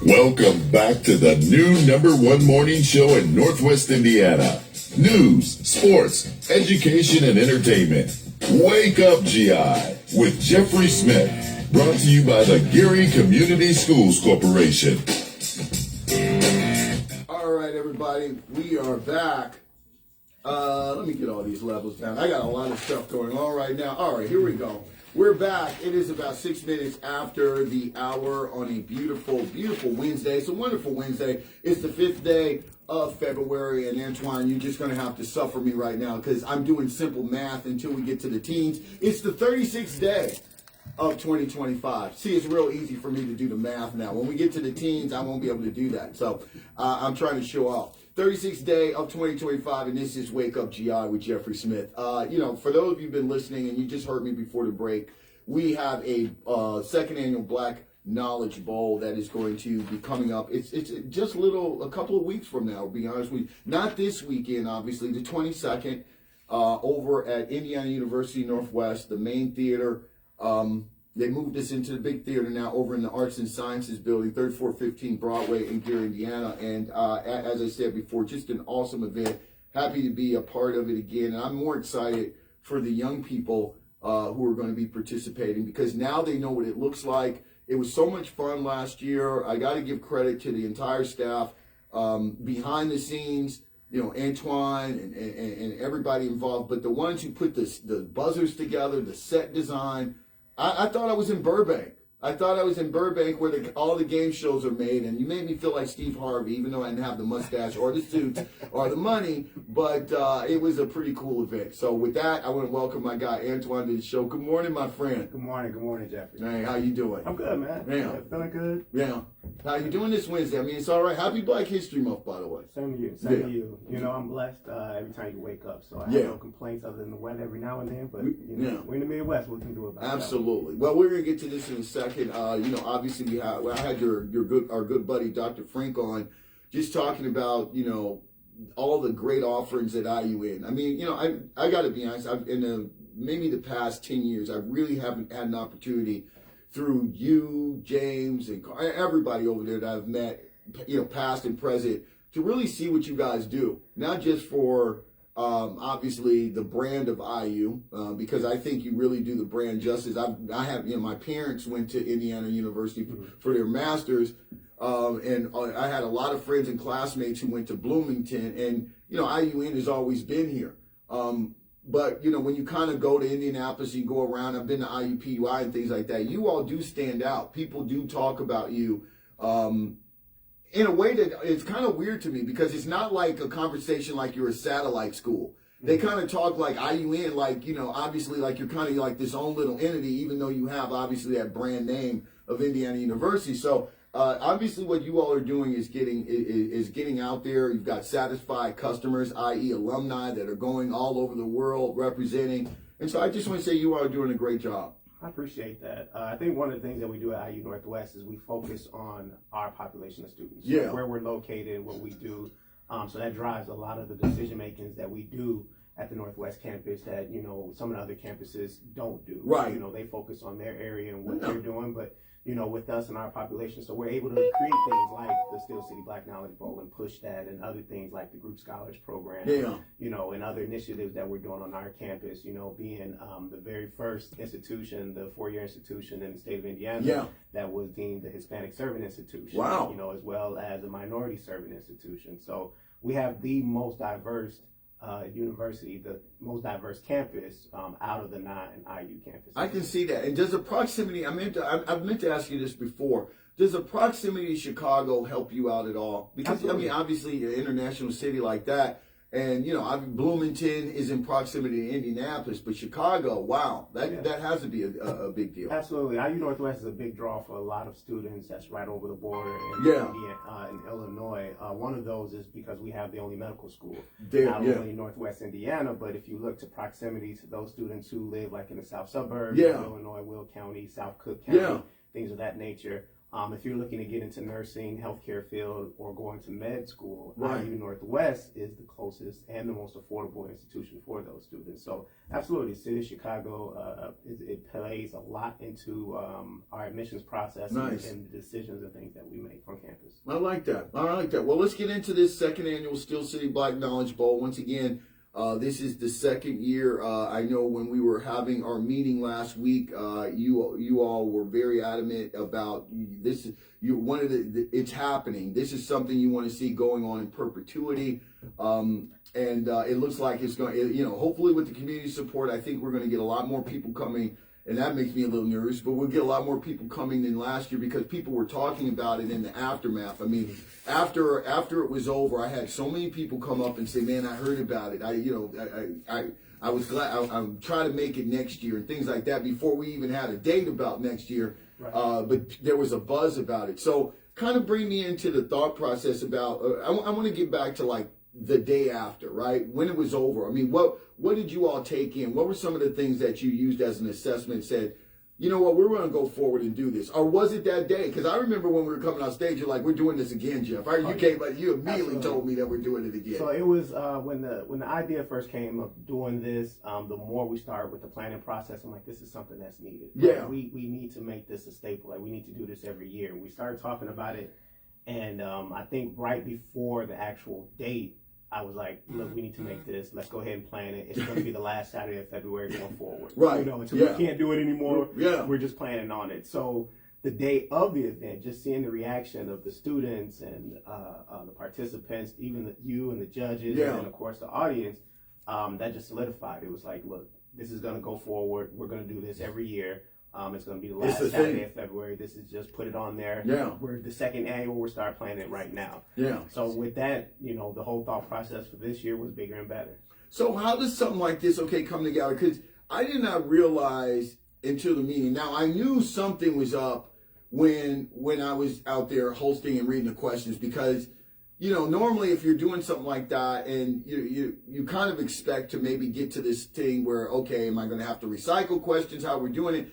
Welcome back to the new #1 morning show in Northwest Indiana. News, sports, education, and entertainment. Wake Up GI with Jeffrey Smith. Brought to you by the Geary Community Schools Corporation. All right, everybody, we are back. Let me get all these levels down. I got a lot of stuff going on right now. All right, here we go. We're back. It is about 6 minutes after the hour on a beautiful, beautiful Wednesday. It's a wonderful Wednesday. It's the 5th day of February. And Antoine, you're just going to have to suffer me right now because I'm doing simple math until we get to the teens. It's the 36th day of 2025. See, it's real easy for me to do the math now. When we get to the teens, I won't be able to do that. So I'm trying to show off. 36th day of 2025, and this is Wake Up GI with Jeffrey Smith. For those of you who've been listening and you just heard me before the break, we have a second annual Black Knowledge Bowl that is going to be coming up. It's just a couple of weeks from now, to be honest with you. Not this weekend, obviously, the 22nd, over at Indiana University Northwest, the main theater. They moved us into the big theater now over in the Arts and Sciences building, 3415 Broadway in Geary, Indiana. And as I said before, just an awesome event. Happy to be a part of it again. And I'm more excited for the young people who are going to be participating because now they know what it looks like. It was so much fun last year. I got to give credit to the entire staff behind the scenes, Antoine and everybody involved. But the ones who put the buzzers together, the set design, I thought I was in Burbank. I thought I was in Burbank where all the game shows are made, and you made me feel like Steve Harvey, even though I didn't have the mustache or the suits or the money, but it was a pretty cool event. So with that, I want to welcome my guy Antoine to the show. Good morning, my friend. Good morning, Jeffrey. Hey, how you doing? I'm good, man. Yeah. Feeling good? Yeah. How you doing this Wednesday? I mean, it's all right. Happy Black History Month, by the way. Same to you. Same to you. I'm blessed every time you wake up, so I have no complaints other than the weather every now and then, but we're in the Midwest. What can we do about it? Absolutely. Well, we're going to get to this in a second. Obviously I had our good buddy, Dr. Frank, on just talking about, all the great offerings at IUN. I mean, I got to be honest, maybe the past 10 years, I really haven't had an opportunity through you, James, and everybody over there that I've met, past and present, to really see what you guys do. Not just for, obviously, the brand of IU, because I think you really do the brand justice. I have, my parents went to Indiana University for their masters, and I had a lot of friends and classmates who went to Bloomington, and, IUN has always been here. But, when you kind of go to Indianapolis, you go around, I've been to IUPUI and things like that, you all do stand out. People do talk about you in a way that it's kind of weird to me because it's not like a conversation like you're a satellite school. They kind of talk like IUN, like, obviously like you're kind of like this own little entity, even though you have obviously that brand name of Indiana University. So obviously what you all are doing is getting out there. You've got satisfied customers, i.e. alumni that are going all over the world representing. And so I just want to say you all are doing a great job. I appreciate that. I think one of the things that we do at IU Northwest is we focus on our population of students, where we're located, what we do. So that drives a lot of the decision makings that we do at the Northwest campus that, some of the other campuses don't do. Right. They focus on their area and what they're doing, but with us and our population. So we're able to create things like the Steel City Black Knowledge Bowl and push that, and other things like the Group Scholars Program, and other initiatives that we're doing on our campus, being the very first institution, the 4-year institution in the state of Indiana that was deemed a Hispanic Serving Institution, as well as a minority serving institution. So we have the most diverse university, the most diverse campus out of the 9 IU campuses. I can see that. And does the proximity, I've meant to ask you this before, does the proximity to Chicago help you out at all? Because, Absolutely. Obviously an international city like that, and, Bloomington is in proximity to Indianapolis, but Chicago, wow, that has to be a big deal. Absolutely. IU Northwest is a big draw for a lot of students that's right over the border in Illinois. One of those is because we have the only medical school, not only in Northwest Indiana, but if you look to proximity to those students who live like in the south suburbs of Illinois, Will County, South Cook County, things of that nature, If you're looking to get into nursing, healthcare field, or going to med school, right. IU Northwest is the closest and the most affordable institution for those students. So absolutely, the city of Chicago, it plays a lot into our admissions process nice. and the decisions and things that we make on campus. I like that. I like that. Well, let's get into this second annual Steel City Black Knowledge Bowl. Once again, this is the second year. I know when we were having our meeting last week, you all were very adamant about this. It's happening. This is something you want to see going on in perpetuity. And it looks like it's going, hopefully with the community support, I think we're going to get a lot more people coming. And that makes me a little nervous, but we'll get a lot more people coming than last year because people were talking about it in the aftermath. I mean, after it was over, I had so many people come up and say, "Man, I heard about it. I was glad. I'm trying to make it next year and things like that." Before we even had a date about next year, right. But there was a buzz about it. So, kind of bring me into the thought process about. I want to get back to like the day after, right? When it was over. I mean, what did you all take in? What were some of the things that you used as an assessment, said, you know what, we're going to go forward and do this? Or was it that day? Because I remember when we were coming on stage, you're like, we're doing this again, Jeff. You immediately Absolutely. Told me that we're doing it again. So it was when the idea first came of doing this, the more we started with the planning process, I'm like, this is something that's needed. Yeah. Like, we need to make this a staple. Like, we need to do this every year. And we started talking about it. And I think right before the actual date, I was like, look, we need to make this. Let's go ahead and plan it. It's going to be the last Saturday of February going forward. Right. Until we can't do it anymore, we're just planning on it. So the day of the event, just seeing the reaction of the students and the participants, even you and the judges, and then, of course, the audience, that just solidified. It was like, look, this is going to go forward. We're going to do this every year. It's going to be the last Saturday of February. This is just put it on there. Yeah. We're the second annual. We're start planning it right now. Yeah. So with that, the whole thought process for this year was bigger and better. So how does something like this, come together? Because I did not realize until the meeting. Now, I knew something was up when I was out there hosting and reading the questions because, normally if you're doing something like that and you kind of expect to maybe get to this thing where, okay, am I going to have to recycle questions, how we're doing it?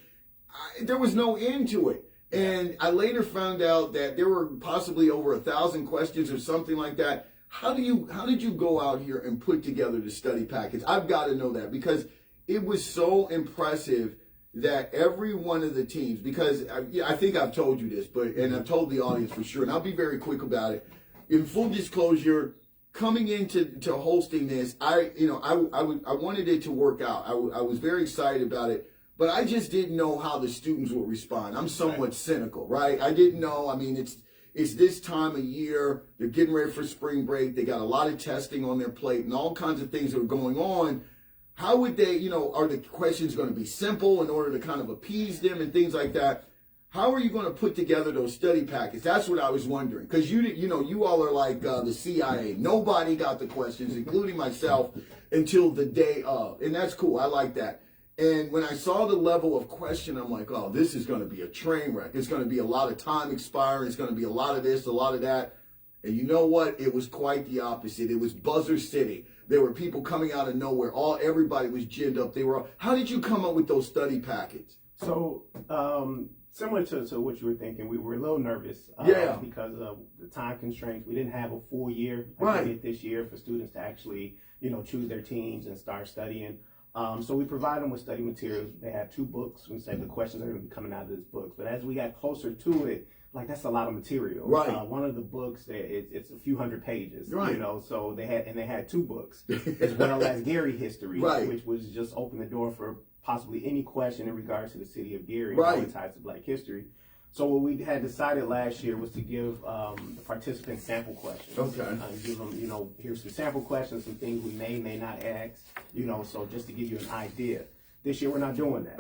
There was no end to it. And I later found out that there were possibly over 1,000 questions or something like that. How did you go out here and put together the study package? I've got to know that because it was so impressive that every one of the teams, because I think I've told you this, and I've told the audience for sure, and I'll be very quick about it. In full disclosure, coming into hosting this, I wanted it to work out. I was very excited about it. But I just didn't know how the students would respond. I'm somewhat cynical, right? I didn't know. I mean, it's this time of year. They're getting ready for spring break. They got a lot of testing on their plate and all kinds of things that are going on. How would they, are the questions going to be simple in order to kind of appease them and things like that? How are you going to put together those study packets? That's what I was wondering. Because you all are like the CIA. Nobody got the questions, including myself, until the day of. And that's cool. I like that. And when I saw the level of question, I'm like, oh, this is going to be a train wreck. It's going to be a lot of time expiring. It's going to be a lot of this, a lot of that. And you know what? It was quite the opposite. It was Buzzer City. There were people coming out of nowhere. Everybody was ginned up. How did you come up with those study packets? So, similar to what you were thinking, we were a little nervous because of the time constraints. We didn't have a full year like we did this year for students to actually, choose their teams and start studying. So we provide them with study materials. They had 2 books. We said the questions are going to be coming out of this book. But as we got closer to it, that's a lot of material. Right. One of the books, it's a few hundred pages. Right. So they had 2 books as well as Gary history, which was just open the door for possibly any question in regards to the city of Gary and how it ties to Black history. So what we had decided last year was to give the participants sample questions. Okay. Give them, here's some sample questions, some things we may not ask, so just to give you an idea. This year we're not doing that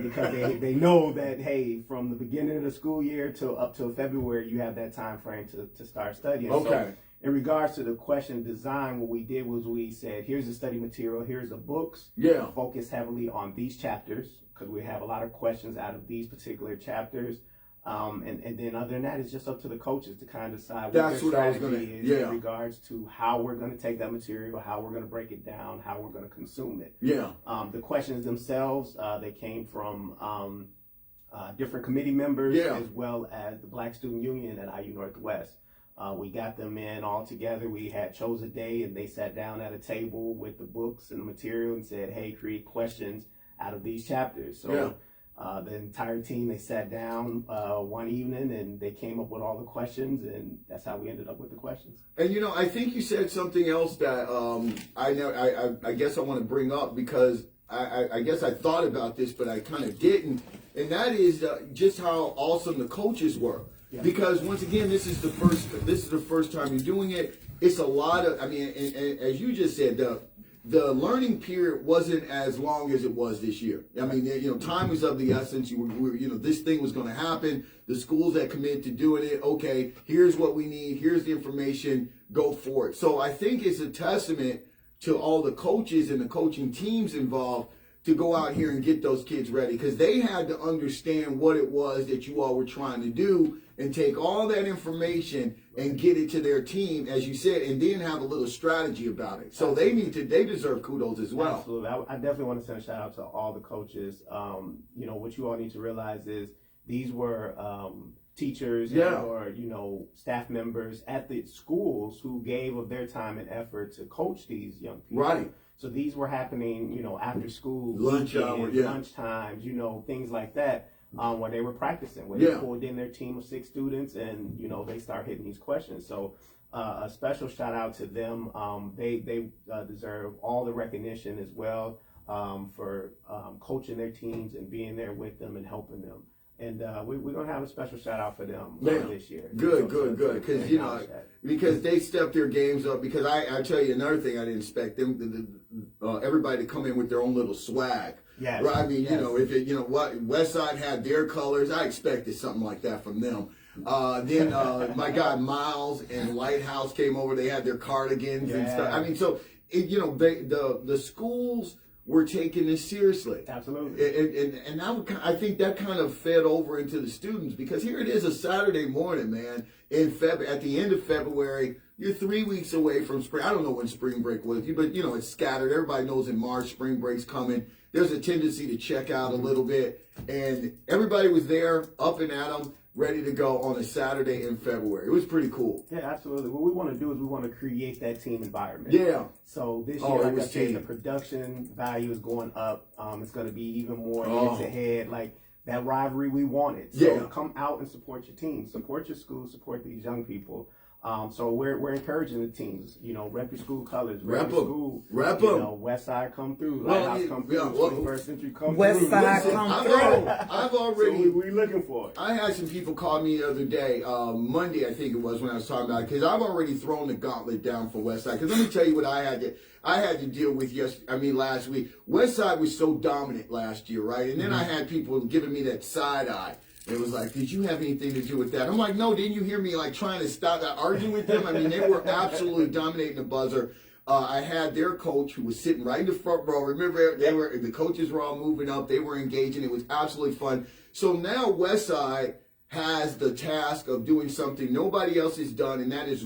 because they know that, hey, from the beginning of the school year till up till February, you have that time frame to start studying. Okay. So in regards to the question design, what we did was we said, here's the study material, here's the books. Yeah. Focus heavily on these chapters because we have a lot of questions out of these particular chapters. And then other than that, it's just up to the coaches to kind of decide what their strategy is in regards to how we're going to take that material, how we're going to break it down, how we're going to consume it. Yeah. The questions themselves, they came from different committee members, as well as the Black Student Union at IU Northwest. We got them in all together. We had chose a day, and they sat down at a table with the books and the material and said, hey, create questions out of these chapters. So the entire team, they sat down one evening, and they came up with all the questions, and that's how we ended up with the questions. And, you know, I think you said something else that I guess I want to bring up, because I guess I thought about this, but I kind of didn't. And that is just how awesome the coaches were. Yeah. Because once again, this is the first time you're doing it. It's a lot of, I mean, and as you just said, the learning period wasn't as long as it was this year. I mean, you know, time was of the essence. You know, this thing was going to happen. The schools that committed to doing it, okay, here's what we need. Here's the information. Go for it. So I think it's a testament to all the coaches and the coaching teams involved to go out here and get those kids ready, because they had to understand what it was that you all were trying to do and take all that information and get it to their team, as you said, and then have a little strategy about it. So they deserve kudos as well. Absolutely. I definitely want to send a shout out to all the coaches. You know, what you all need to realize is these were teachers or, you know, staff members at the schools who gave of their time and effort to coach these young people. Right. So these were happening, you know, after school, lunch hours, lunch times, you know, things like that, where they were practicing, where they pulled in their team of 6 students, and, you know, they start hitting these questions. So a special shout out to them. They deserve all the recognition as well for coaching their teams and being there with them and helping them. And we're going to have a special shout out for them this year. Good. Because, you know, because they stepped their games up. Because I tell you another thing I didn't expect them, everybody to come in with their own little swag. Yes. Right? I mean, you know, if it, you know what, Westside had their colors, I expected something like that from them. Then my guy Miles and Lighthouse came over. They had their cardigans and stuff. I mean, so, you know, the schools were taking this seriously. Absolutely. And I think that kind of fed over into the students, because here it is, a Saturday morning, man, at the end of February. You're 3 weeks away from spring. I don't know when spring break was, but, you know, it's scattered. Everybody knows in March spring break's coming. There's a tendency to check out a little bit. And everybody was there, up and at 'em, ready to go on a Saturday in February. It was pretty cool. Yeah, absolutely. What we want to do is we want to create that team environment. Yeah. So this year, like I said, the production value is going up. It's going to be even more head-to-head, like that rivalry we wanted. So come out and support your team, support your school, support these young people. So we're encouraging the teams, you know, rep your school colors, rep your school, you know, West Side come through, Lighthouse come through, 21st Century come West through. Side come through. I've already. So we're looking for it. I had some people call me the other day, Monday I think it was, when I was talking about it, because I've already thrown the gauntlet down for West Side. Because let me tell you what I had to deal with last week. West Side was so dominant last year, right? And then I had people giving me that side eye. It was like, did you have anything to do with that? I'm like, no, didn't you hear me like trying to stop that arguing with them? I mean, they were absolutely dominating the buzzer. I had their coach who was sitting right in the front row. Remember, the coaches were all moving up. They were engaging. It was absolutely fun. So now Westside has the task of doing something nobody else has done, and that is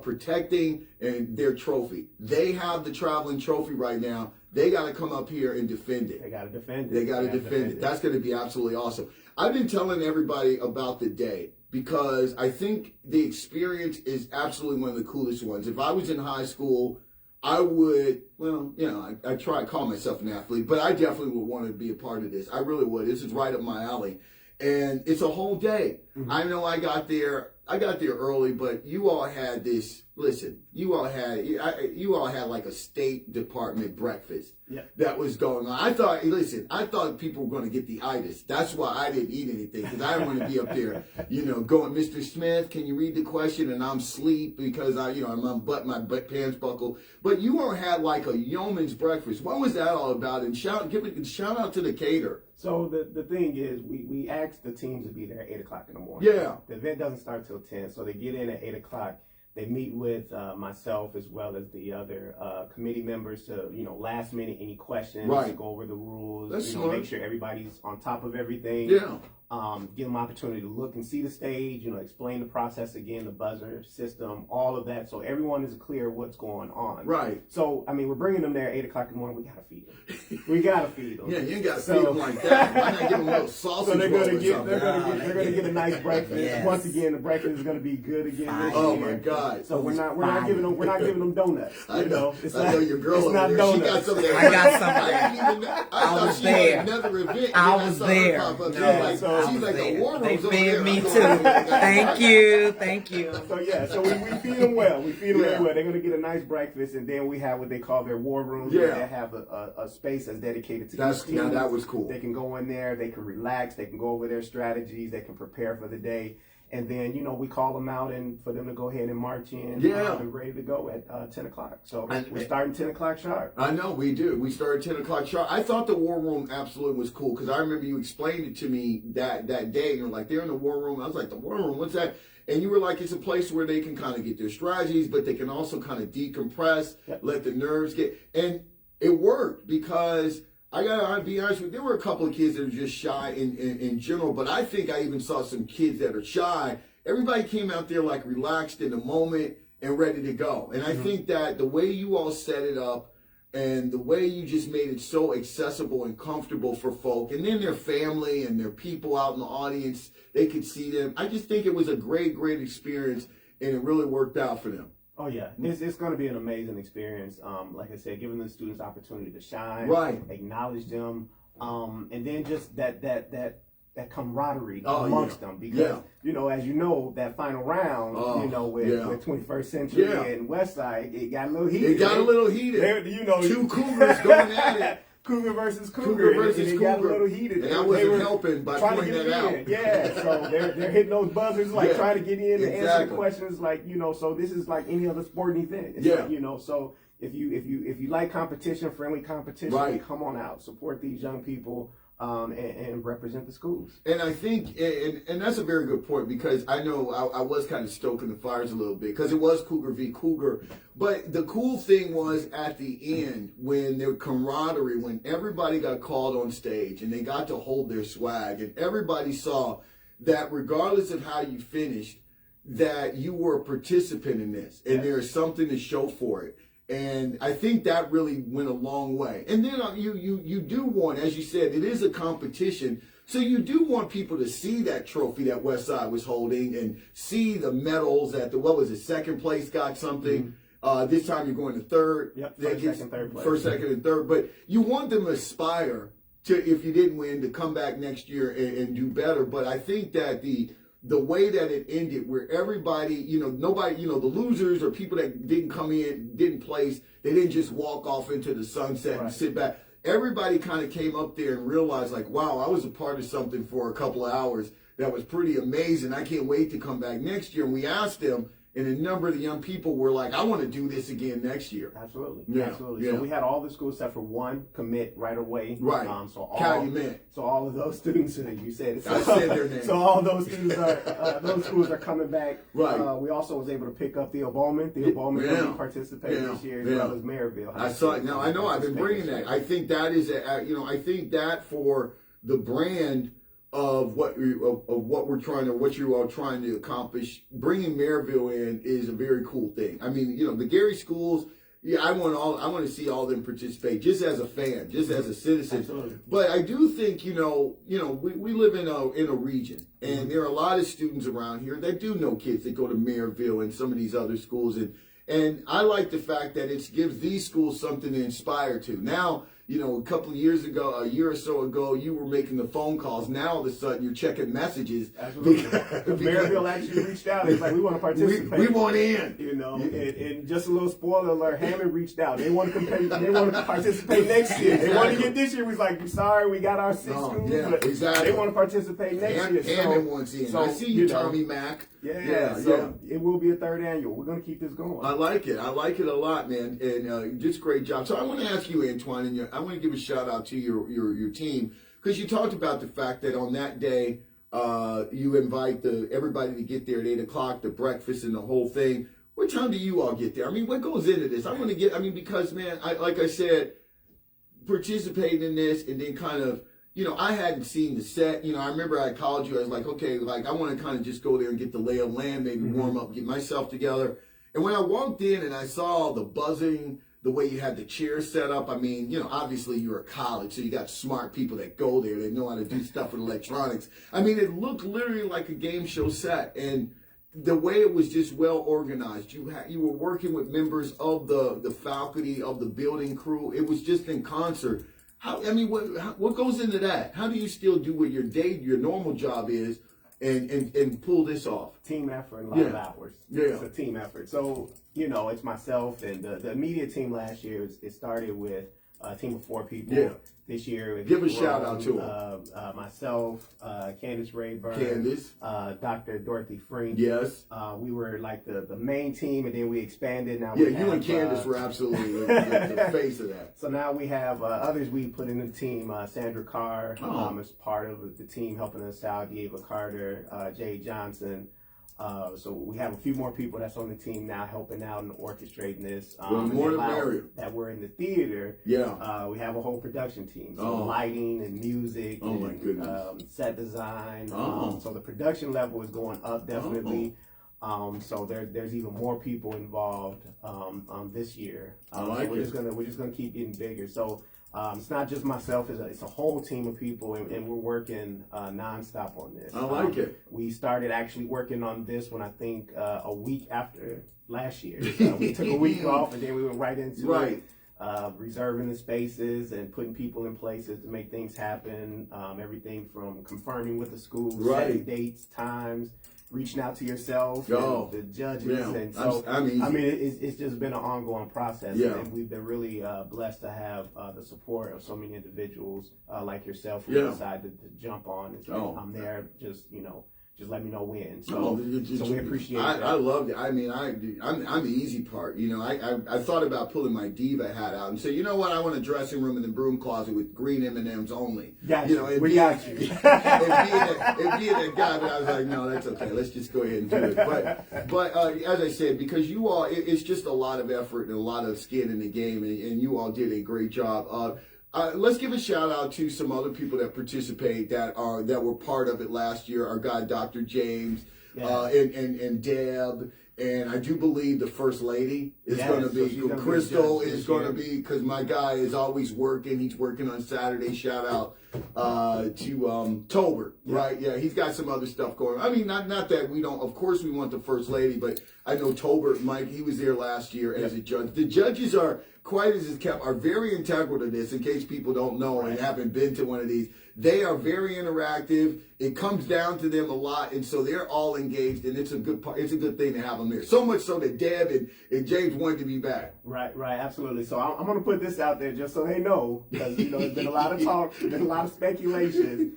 protecting their trophy. They have the traveling trophy right now. They got to come up here and defend it. They got to defend it. They got to defend it. That's going to be absolutely awesome. I've been telling everybody about the day because I think the experience is absolutely one of the coolest ones. If I was in high school, I would, well, you know, I try to call myself an athlete, but I definitely would want to be a part of this. I really would. This is right up my alley. And it's a whole day. Mm-hmm. I know I got there early, but you all had this. Listen, you all had like a State Department breakfast that was going on. I thought people were going to get the itis. That's why I didn't eat anything, because I didn't want to be up there, you know, going, Mr. Smith, can you read the question? And I'm asleep because my pants buckled. But you all had like a yeoman's breakfast. What was that all about? And shout out to the caterer. So the thing is, we asked the teams to be there at 8 o'clock in the morning. Yeah. The event doesn't start till 10, so they get in at 8 o'clock. They meet with myself as well as the other committee members to, you know, last minute any questions, go over the rules, make sure everybody's on top of everything. Yeah. give them opportunity to look and see the stage, you know, explain the process again, the buzzer system, all of that, so everyone is clear what's going on. Right. So, I mean, we're bringing them there at 8 o'clock in the morning. We gotta feed them. We gotta feed them. Yeah, you ain't gotta feed them like that. Why not give them a little sausage so they're roll gonna or get, something? they're gonna get a nice breakfast. Yes. Once again, the breakfast is gonna be good again. This Oh year. my God. So we're not giving them donuts. I know. It's I know your girl it's over not there. donuts. She got some of that. I got some of I that. didn't even know. I thought was she there. had another event. I and then was saw her there. pop up. Yeah, She's so like, I she's was like the war They room's over fed there. me I'm too. going, Thank you. Thank you. So yeah, so we feed them well. We feed them Yeah. really well. They're gonna get a nice breakfast, and then we have what they call their war rooms. Yeah. Where they have a space that's dedicated to each team. Now that was cool. They can go in there. They can relax. They can go over their strategies. They can prepare for the day. And then, you know, we call them out and for them to go ahead and march in. Yeah. And ready to go at 10 o'clock. So And- we're starting 10 o'clock sharp. I know, we do. We started 10 o'clock sharp. I thought the war room absolutely was cool because I remember you explained it to me that day. You're like, they're in the war room. I was like, the war room, what's that? And you were like, it's a place where they can kind of get their strategies, but they can also kind of decompress, Yep. let the nerves get. And it worked because I'll be honest with you, there were a couple of kids that were just shy in general, but I think I even saw some kids that are shy. Everybody came out there like relaxed in the moment and ready to go. And I think that the way you all set it up and the way you just made it so accessible and comfortable for folk, and then their family and their people out in the audience, they could see them. I just think it was a great experience, and it really worked out for them. Oh yeah, it's going to be an amazing experience. Like I said, giving the students opportunity to shine, Right. acknowledge them, and then just that camaraderie Oh, amongst yeah. them. Because Yeah. you know, as you know, that final round, Oh, you know, with, yeah. with 21st Century Yeah. and Westside, it got a little heated. It got a little heated. You know, Two Cougars going at it. Cougar versus Cougar. Cougar versus and it got a Cougar. little heated. And I They wasn't were helping by trying to pointing get that in. out. Yeah, so they're hitting those buzzers, like Yeah. trying to get in and answer Exactly. the questions, like, you know. So this is like any other sporting event. It's Yeah. like, you know, so if you like competition, friendly competition, Right. come on out, support these young people, and represent the schools. And I think, and that's a very good point because I know I was kind of stoking the fires a little bit because it was Cougar v. Cougar. But the cool thing was at the end when their camaraderie, when everybody got called on stage and they got to hold their swag and everybody saw that regardless of how you finished, that you were a participant in this and there's something to show for it. And I think that really went a long way. And then you do want, as you said, it is a competition. So you do want people to see that trophy that Westside was holding and see the medals at second place got something. This time you're going to third. Yep, That first, gets- second, third place. First, second, and third. But you want them to aspire to, if you didn't win, to come back next year and do better. But I think that the way that it ended, where everybody, you know, nobody, you know, the losers or people that didn't come in, didn't place, they didn't just walk off into the sunset and sit back. Everybody kind of came up there and realized, like, wow, I was a part of something for a couple of hours that was pretty amazing. I can't wait to come back next year. And we asked them, and a number of the young people were like, I want to do this again next year. Absolutely. Yeah, Absolutely. yeah. So we had all the schools except for one commit right away. Right. Calumet. So all of those students, you said it. I said their name. So all those students are, those schools are coming back. Right. We also was able to pick up Theo Bowman. Theo Bowman Yeah. will be participating this year as well as Maryville. I saw it. Now I know I've been bringing that. I think that is I think that for the brand of what we're trying to, what you are trying to accomplish, bringing Maryville in is a very cool thing. I mean, you know, the Gary schools. Yeah, I want to see all of them participate, just as a fan, just as a citizen. Absolutely. But I do think, you know, we live in a region, and there are a lot of students around here that do know kids that go to Maryville and some of these other schools, and I like the fact that it gives these schools something to inspire to. Now, you know, a couple of years ago, a year or so ago, you were making the phone calls. Now, all of a sudden, you're checking messages. Absolutely. Maryville actually reached out. It's like, we want to participate. We want in. You know, and just a little spoiler alert, Hammond reached out. They want to compete. They want to participate next year. They want to get this year. We was like, sorry, we got our six schools, but exactly. they want to participate next year. Hammond wants in. So, I see you, know, Tommy Mack. So it will be a third annual. We're going to keep this going. I like it. I like it a lot, man. And just great job. So I want to ask you, Antoine, and I want to give a shout out to your team, because you talked about the fact that on that day you invite everybody to get there at 8 o'clock, the breakfast and the whole thing. What time do you all get there? I mean, what goes into this? I want to because, man, like I said, participating in this and then kind of, I hadn't seen the set. I remember I called you. I was like, okay, like I want to kind of just go there and get the lay of land, maybe warm up, get myself together. And when I walked in and I saw the buzzing, the way you had the chairs set up, I mean, obviously you're a college, so you got smart people that go there. They know how to do stuff with electronics. I mean, it looked literally like a game show set. And the way it was just well organized, you were working with members of the faculty, of the building crew. It was just in concert. What goes into that? How do you still do what your normal job is and pull this off? Team effort and a lot of hours. Yeah. It's a team effort. So, it's myself and the immediate team last year. It started with a team of 4 people. Yeah. This year, give a shout out to them. Myself, Candace Rayburn, Dr. Dorothy Frink. Yes. We were like the main team, and then we expanded. Now you and Candace were absolutely the face of that. So now we have others we put in the team. Sandra Carr is part of the team helping us out. Eva Carter, Jay Johnson. So we have a few more people that's on the team now helping out and orchestrating this. More the merrier. That we're in the theater. Yeah. We have a whole production team. So lighting and music. Oh, my goodness. Set design. So the production level is going up definitely. So there's even more people involved this year. We're just gonna keep getting bigger. So it's not just myself; it's a whole team of people, and we're working nonstop on this. I like it. We started actually working on this when I think a week after last year. We took a week off, and then we went right into it. Reserving the spaces and putting people in places to make things happen. Everything from confirming with the schools, setting dates, times, reaching out to yourself, and the judges, and so it's just been an ongoing process, and we've been really blessed to have the support of so many individuals like yourself who decided to jump on and say, I'm there, just let me know when. So we appreciate that. I love it. I mean, I'm the easy part. I thought about pulling my diva hat out and say, you know what? I want a dressing room in the broom closet with green M&Ms only. Got you. We got you. And being that guy, but I was like, no, that's okay. Let's just go ahead and do it. But as I said, because you all, it's just a lot of effort and a lot of skin in the game, and you all did a great job. Let's give a shout out to some other people that participate that were part of it last year. Our guy, Dr. James, and Deb, and I do believe the First Lady is going to be. Crystal is going to be, because my guy is always working. He's working on Saturday. Shout out to Tolbert, right? Yeah, he's got some other stuff going on. I mean, not that we don't. Of course, we want the First Lady, but I know Tolbert, Mike. He was there last year as a judge. The judges are, quiet as it's kept, are very integral to this. In case people don't know and haven't been to one of these, they are very interactive. It comes down to them a lot, and so they're all engaged, and it's a good part. It's a good thing to have them there. So much so that Deb and James wanted to be back. Right, absolutely. So I'm going to put this out there just so they know, because there's been a lot of talk, there's been a lot of speculation.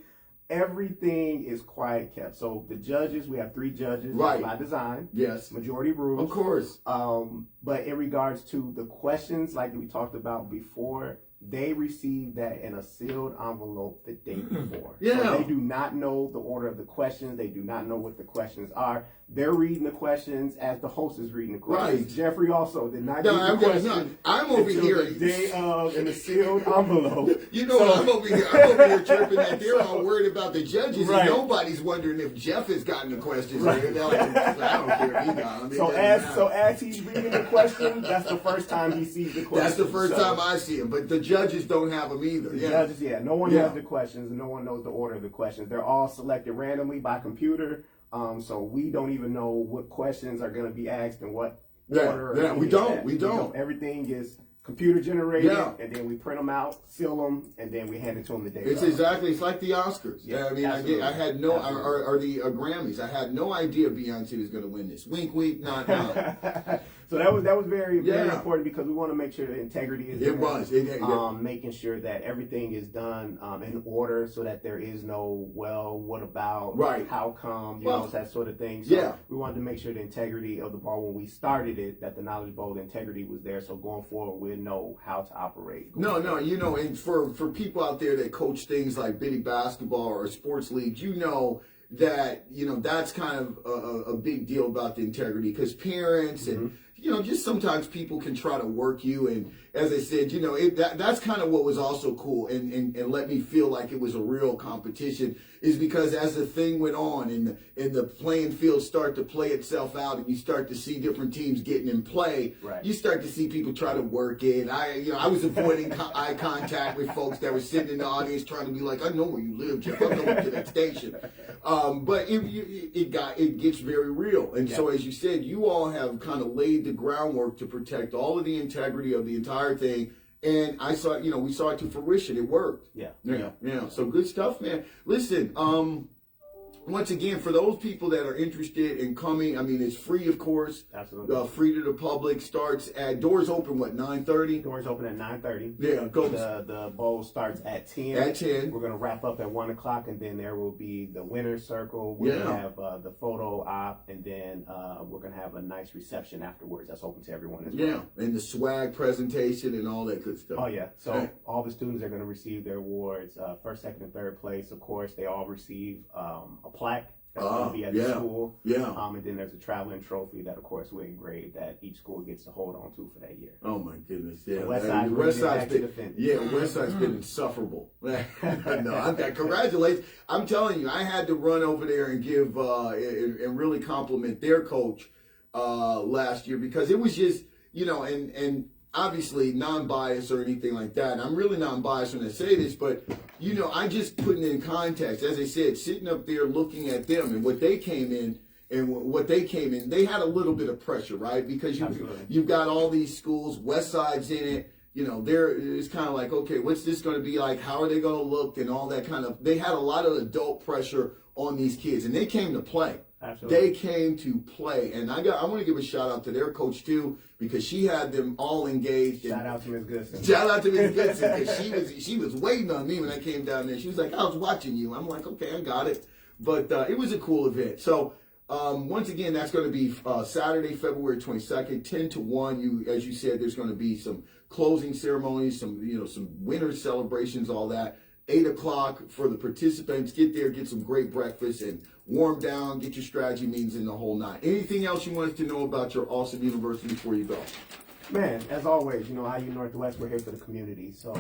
Everything is quiet kept. So the judges, we have 3 judges by design. Yes. Majority rules. Of course. But in regards to the questions, like we talked about before, they receive that in a sealed envelope the day before. So they do not know the order of the questions. They do not know what the questions are. They're reading the questions as the host is reading the questions. Right. Jeffrey also did not get the questions. I'm over here the day of in a sealed envelope. I'm over here chirping that they're all worried about the judges, and nobody's wondering if Jeff has gotten the questions. Right. I don't care if he got them. So as he's reading the question, that's the first time he sees the question. That's the first time I see him. But the judges don't have them either. The judges, no one has the questions, and no one knows the order of the questions. They're all selected randomly by computer. So we don't even know what questions are going to be asked and what order. Yeah, we don't. Everything is computer generated, and then we print them out, seal them, and then we hand it to them the day. It's like the Oscars. Yeah, I mean, I had no, or the Grammys. I had no idea Beyonce was going to win this. Wink, wink, not. So that was very, very important, because we want to make sure the integrity is there. Making sure that everything is done in order, so that there is no, what about, how come, that sort of thing. So we wanted to make sure the integrity of the ball, when we started it, that the Knowledge Bowl integrity was there. So going forward, we know how to operate. No, and for people out there that coach things like bitty basketball or sports leagues, that, you know, that's kind of a big deal about the integrity, because parents and, you know, just sometimes people can try to work you. And as I said, you know, that's kind of what was also cool and let me feel like it was a real competition, is because as the thing went on and the playing field start to play itself out and you start to see different teams getting in play, you start to see people try to work it. I was avoiding eye contact with folks that were sitting in the audience trying to be like, I know where you live, Jeff. I'm going to that station. But it gets very real. And so, as you said, you all have kind of laid the groundwork to protect all of the integrity of the entire thing. And I saw, you know, we saw it to fruition. It worked. Yeah. So good stuff, man. Listen, once again, for those people that are interested in coming, I mean, it's free, of course. Absolutely. Free to the public. Starts at, doors open, what, 9:30? Doors open at 9:30. Yeah, go. The bowl starts at 10. At 10. We're going to wrap up at 1 o'clock, and then there will be the winner's circle. We're going to have the photo op, and then we're going to have a nice reception afterwards. That's open to everyone as well. Yeah, and the swag presentation and all that good stuff. Oh, yeah. So all the students are going to receive their awards, first, second, and third place. Of course, they all receive a plaque that's going to be at the school. And then there's a traveling trophy that, of course, we engrave that each school gets to hold on to for that year. Oh, my goodness. Yeah. So West Side's been insufferable. Congratulations. I'm telling you, I had to run over there and give and really compliment their coach last year, because it was just, you know, and obviously non-biased or anything like that. And I'm really non-biased when I say this, but, you know, I just putting it in context. As I said, sitting up there looking at them and what they came in, they had a little bit of pressure, right? Because you've got all these schools, West Side's in it. You know, it's kind of like, okay, what's this going to be like? How are they going to look? And all that kind of, they had a lot of adult pressure on these kids, and they came to play. Absolutely. They came to play, and I want to give a shout out to their coach too, because she had them all engaged. Shout out to Ms. Goodson. Shout out to Ms. Goodson, because she was waiting on me when I came down there. She was like, I was watching you. I'm like, okay, I got it. But it was a cool event. So once again, that's going to be Saturday, February 22nd, 10 to 1. As you said, there's going to be some closing ceremonies, some winners celebrations, all that. 8 o'clock for the participants. Get there, get some great breakfast, and warm down, get your strategy meetings in the whole night. Anything else you wanted to know about your awesome university before you go? Man, as always, you know, IU Northwest, we're here for the community. So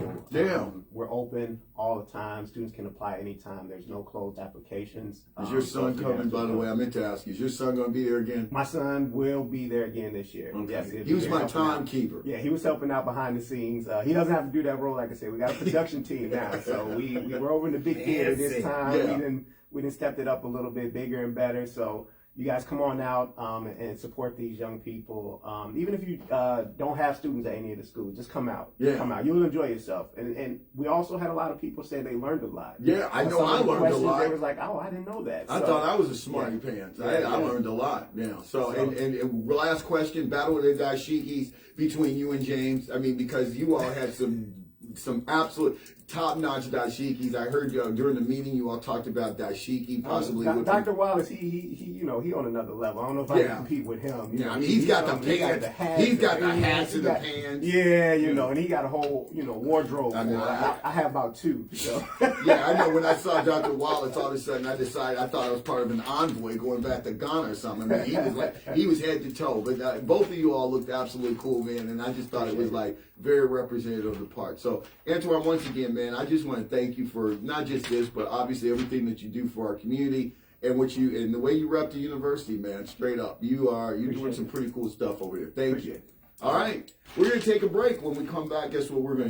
we're open all the time. Students can apply anytime. There's no closed applications. Is your son coming, by the way? I meant to ask you. Is your son going to be there again? My son will be there again this year. Okay. Yes, he was my timekeeper. Yeah, he was helping out behind the scenes. He doesn't have to do that role, like I said. We got a production team now. So we were over in the big theater this time. We didn't step it up a little bit bigger and better. So you guys come on out and support these young people. Even if you don't have students at any of the schools, just come out. Come out. You'll enjoy yourself. And we also had a lot of people say they learned a lot. Yeah, I know I learned a lot. They was like, oh, I didn't know that. I thought I was a smarty pants. I learned a lot. Yeah. So and last question, battle of the dashikis between you and James. I mean, because you all had some absolute top-notch dashikis. I heard during the meeting you all talked about dashiki possibly. Dr. Wallace, he on another level. I don't know if I can compete with him. I mean, he's got the pants. He's got the hats and the pants. Yeah, and he got a whole wardrobe. I have about two. So. Yeah, I know. When I saw Dr. Wallace, all of a sudden I decided I thought I was part of an envoy going back to Ghana or something. I mean, he was head to toe. But both of you all looked absolutely cool, man. And I just thought it was like very representative of the part. So Antoine, once again, man, I just want to thank you for not just this, but obviously everything that you do for our community and the way you rep the university, man. Straight up, you're doing some pretty cool stuff over there. Thank you. All right, we're gonna take a break. When we come back, guess what we're gonna